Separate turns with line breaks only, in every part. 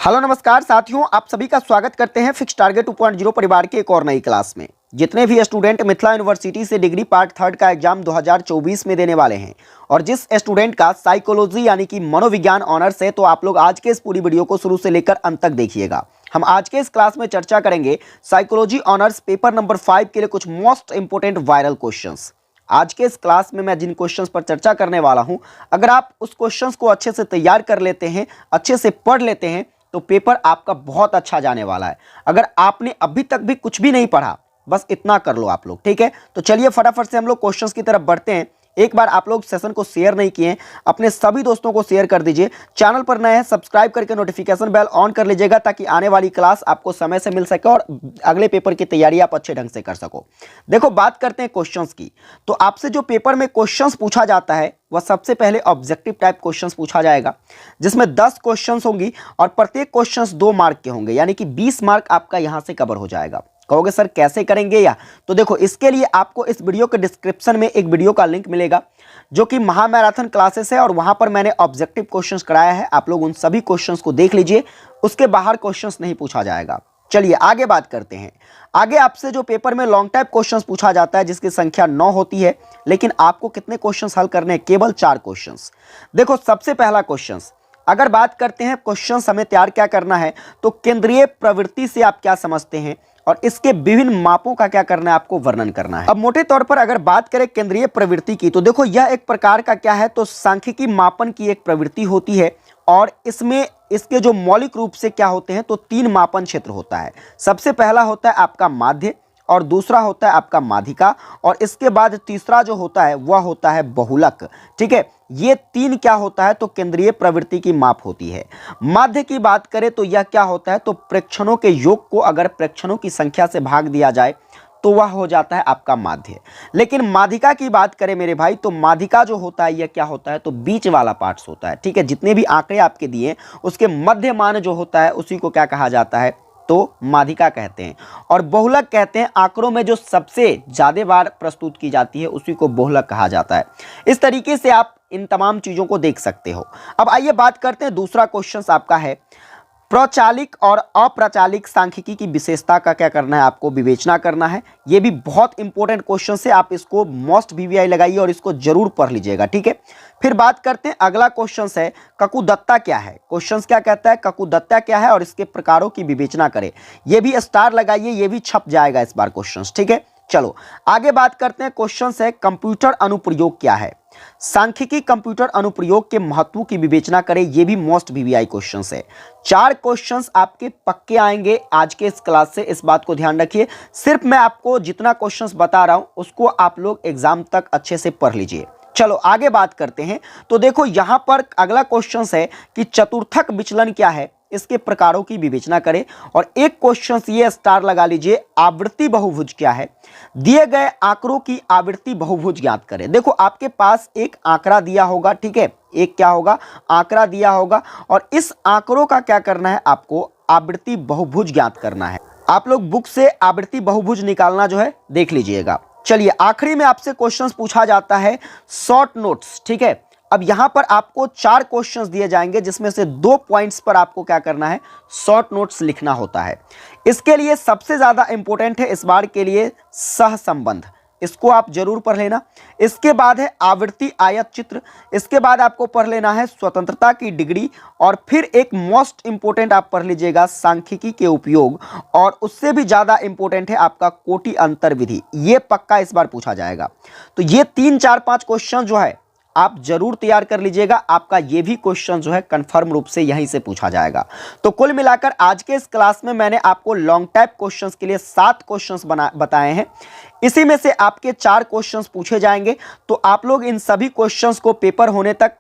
Hello नमस्कार साथियों, आप सभी का स्वागत करते हैं फिक्स टारगेट 2.0 परिवार की एक और नई क्लास में। जितने भी स्टूडेंट मिथिला यूनिवर्सिटी से डिग्री पार्ट 3 का एग्जाम 2024 में देने वाले हैं और जिस स्टूडेंट का साइकोलॉजी यानी कि मनोविज्ञान ऑनर्स है, तो आप लोग आज के इस पूरी वीडियो को शुरू से लेकर अंत तक देखिएगा। हम आज के इस क्लास में चर्चा करेंगे साइकोलॉजी ऑनर्स पेपर नंबर 5 के लिए कुछ मोस्ट इंपोर्टेंट वायरल क्वेश्चंस। आज के इस क्लास में मैं जिन क्वेश्चंस पर चर्चा करने वाला हूं, अगर आप उस क्वेश्चंस को अच्छे से तैयार कर लेते हैं, अच्छे से पढ़ लेते हैं, तो पेपर आपका बहुत अच्छा जाने वाला है। अगर आपने अभी तक भी कुछ भी नहीं पढ़ा, बस इतना कर लो आप लोग, ठीक है। तो चलिए फटाफट से हम लोग क्वेश्चंस की तरफ बढ़ते हैं। एक बार आप लोग सेशन को शेयर नहीं किए हैं, अपने सभी दोस्तों को शेयर कर दीजिए। चैनल पर नए हैं, सब्सक्राइब करके नोटिफिकेशन बेल ऑन कर लीजिएगा ताकि आने वाली क्लास आपको समय से मिल सके और अगले पेपर की तैयारी आप अच्छे ढंग से कर सको। देखो, बात करते हैं क्वेश्चंस की। तो आपसे जो पेपर में क्वेश्चंस पूछा जाता है वह सबसे पहले ऑब्जेक्टिव टाइप क्वेश्चंस पूछा जाएगा, जिसमें 10 क्वेश्चंस होंगी और प्रत्येक क्वेश्चंस 2 मार्क के होंगे, यानी कि 20 मार्क आपका यहां से कवर हो जाएगा। कहोगे सर कैसे करेंगे या? तो देखो, इसके लिए आपको इस वीडियो के डिस्क्रिप्शन में एक वीडियो का लिंक मिलेगा जो कि महामैराथन क्लासेस है और वहां पर मैंने ऑब्जेक्टिव क्वेश्चंस कराया है। आप लोग उन सभी क्वेश्चंस को देख लीजिए, उसके बाहर क्वेश्चंस नहीं पूछा जाएगा। चलिए आगे बात करते हैं। आगे आपसे जो पेपर में लॉन्ग टाइप क्वेश्चंस पूछा जाता है, जिसकी संख्या 9 होती है, लेकिन आपको कितने क्वेश्चंस हल करने हैं? केवल 4 क्वेश्चंस। देखो, सबसे पहला क्वेश्चंस, अगर बात करते हैं क्वेश्चंस हमें तैयार क्या करना है, तो केंद्रीय प्रवृत्ति से आप क्या समझते हैं और इसके विभिन्न मापों का क्या करना है, आपको वर्णन करना है। अब मोटे तौर पर अगर बात करें केंद्रीय प्रवृत्ति की, तो देखो यह एक प्रकार का क्या है, तो सांख्यिकी मापन की एक प्रवृत्ति होती है और इसमें इसके जो मौलिक रूप से क्या होते हैं, तो 3 मापन क्षेत्र होता है। सबसे पहला होता है आपका माध्य, और दूसरा होता है आपका माध्यिका, और इसके बाद तीसरा जो होता है वह होता है बहुलक। ठीक है, ये 3 क्या होता है, तो केंद्रीय प्रवृत्ति की माप होती है। माध्य की बात करें तो यह क्या होता है, तो प्रेक्षणों के योग को अगर प्रेक्षणों की संख्या से भाग दिया जाए तो वह हो जाता है आपका माध्य। लेकिन माध्यिका की बात करें मेरे भाई, तो माध्यिका जो होता है यह क्या होता है, तो बीच वाला पार्ट्स होता है। ठीक है, जितने भी आंकड़े आपके दिए उसके मध्य मान जो होता है उसी को क्या कहा जाता है, तो माध्यिका कहते हैं। और बहुलक कहते हैं आंकड़ों में जो सबसे ज्यादा बार प्रस्तुत की जाती है उसी को बहुलक कहा जाता है। इस तरीके से आप इन तमाम चीजों को देख सकते हो। अब आइए बात करते हैं, दूसरा क्वेश्चन आपका है प्रचालिक और अप्रचालिक सांख्यिकी की विशेषता का क्या करना है, आपको विवेचना करना है। यह भी बहुत इंपॉर्टेंट क्वेश्चन है, आप इसको मोस्ट वीवीआई लगाइए और इसको जरूर पढ़ लीजिएगा। ठीक है, फिर बात करते हैं, अगला क्वेश्चन है ककुदत्ता क्या है। क्वेश्चन क्या कहता है, ककुदत्ता क्या है और इसके प्रकारों की विवेचना करें। यह भी स्टार लगाइए, यह भी छप जाएगा इस बार क्वेश्चन। ठीक है, चलो आगे बात करते हैं। क्वेश्चन है कंप्यूटर अनुप्रयोग क्या है। सांख्यिकी कंप्यूटर अनुप्रयोग के महत्व की विवेचना करें, यह भी मोस्ट वीवीआई क्वेश्चन है। 4 क्वेश्चंस आपके पक्के आएंगे आज के इस क्लास से, इस बात को ध्यान रखिए। सिर्फ मैं आपको जितना क्वेश्चंस बता रहा हूं उसको आप लोग एग्जाम तक अच्छे से पढ़ लीजिए। चलो आगे बात करते हैं। तो देखो यहां पर अगला क्वेश्चन है कि चतुर्थक विचलन क्या है, इसके प्रकारों की विवेचना करें। और एक क्वेश्चन ये स्टार लगा लीजिए, आवृत्ति बहुभुज क्या है। दिए गए आंकड़ों की आवृत्ति बहुभुज ज्ञात करें। देखो आपके पास एक आंकड़ा दिया होगा, ठीक है, एक क्या होगा, आंकड़ा दिया होगा और इस आंकड़ों का क्या करना है, आपको आवृत्ति बहुभुज ज्ञात करना है। आप लोग बुक से आवृत्ति बहुभुज निकालना जो है देख लीजिएगा। चलिए आखिरी में आपसे क्वेश्चंस पूछा जाता है शॉर्ट नोट्स। ठीक है, अब यहां पर आपको 4 क्वेश्चंस दिए जाएंगे, जिसमें से 2 पॉइंट्स पर आपको क्या करना है, शॉर्ट नोट्स लिखना होता है। इसके लिए सबसे ज्यादा इंपॉर्टेंट है इस बार के लिए सहसंबंध, इसको आप जरूर पढ़ लेना। इसके बाद है आवृत्ति आयत चित्र, इसके बाद आपको पढ़ लेना है स्वतंत्रता की डिग्री, और फिर एक मोस्ट इंपोर्टेंट आप पढ़ लीजिएगा सांख्यिकी के उपयोग, और उससे भी ज्यादा इंपॉर्टेंट है आपका कोटि अंतर विधि। ये पक्का इस बार पूछा जाएगा। तो ये 3 4 5 क्वेश्चन जो है आप जरूर तैयार कर लीजिएगा, आपका ये भी क्वेश्चन जो है कंफर्म रूप से यहीं से पूछा जाएगा। तो कुल मिलाकर आज के इस क्लास में मैंने आपको लॉन्ग टाइप क्वेश्चंस के लिए 7 क्वेश्चंस बताए हैं। इसी में से आपके 4 क्वेश्चंस पूछे जाएंगे, तो आप लोग इन सभी क्वेश्चंस को पेपर होने तक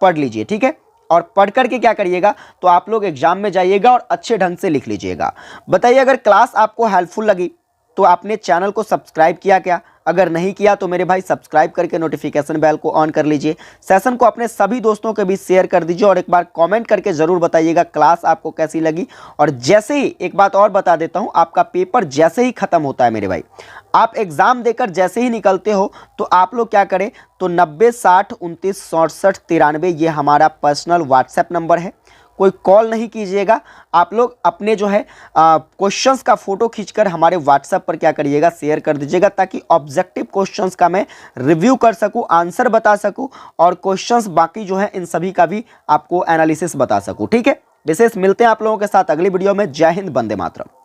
पढ़ लीजिए। ठीक है, और पढ़ करके क्या करिएगा, तो आप लोग एग्जाम में जाइएगा और अच्छे ढंग से लिख लीजिएगा। बताइए अगर क्लास आपको हेल्पफुल लगी तो आपने चैनल को सब्सक्राइब किया क्या? अगर नहीं किया तो मेरे भाई सब्सक्राइब करके नोटिफिकेशन बेल को ऑन कर लीजिए। सेशन को अपने सभी दोस्तों के बीच शेयर कर दीजिए और एक बार कमेंट करके जरूर बताइएगा क्लास आपको कैसी लगी। और जैसे ही एक बात और बता देता हूं, आपका पेपर जैसे ही खत्म होता है मेरे भाई, आप एग्जाम देकर जैसे ही निकलते हो तो आप लोग क्या करें, तो 90 60 29 67 93 ये हमारा पर्सनल व्हाट्सएप नंबर है। कोई कॉल नहीं कीजिएगा। आप लोग अपने जो है क्वेश्चंस का फोटो खींचकर हमारे व्हाट्सएप पर क्या करिएगा, शेयर कर दीजिएगा, ताकि ऑब्जेक्टिव क्वेश्चंस का मैं रिव्यू कर सकूं, आंसर बता सकूं और क्वेश्चंस बाकी जो है इन सभी का भी आपको एनालिसिस बता सकूं। ठीक है, विशेष मिलते हैं आप लोगों के साथ अगली वीडियो में। जय हिंद, वंदे मातरम।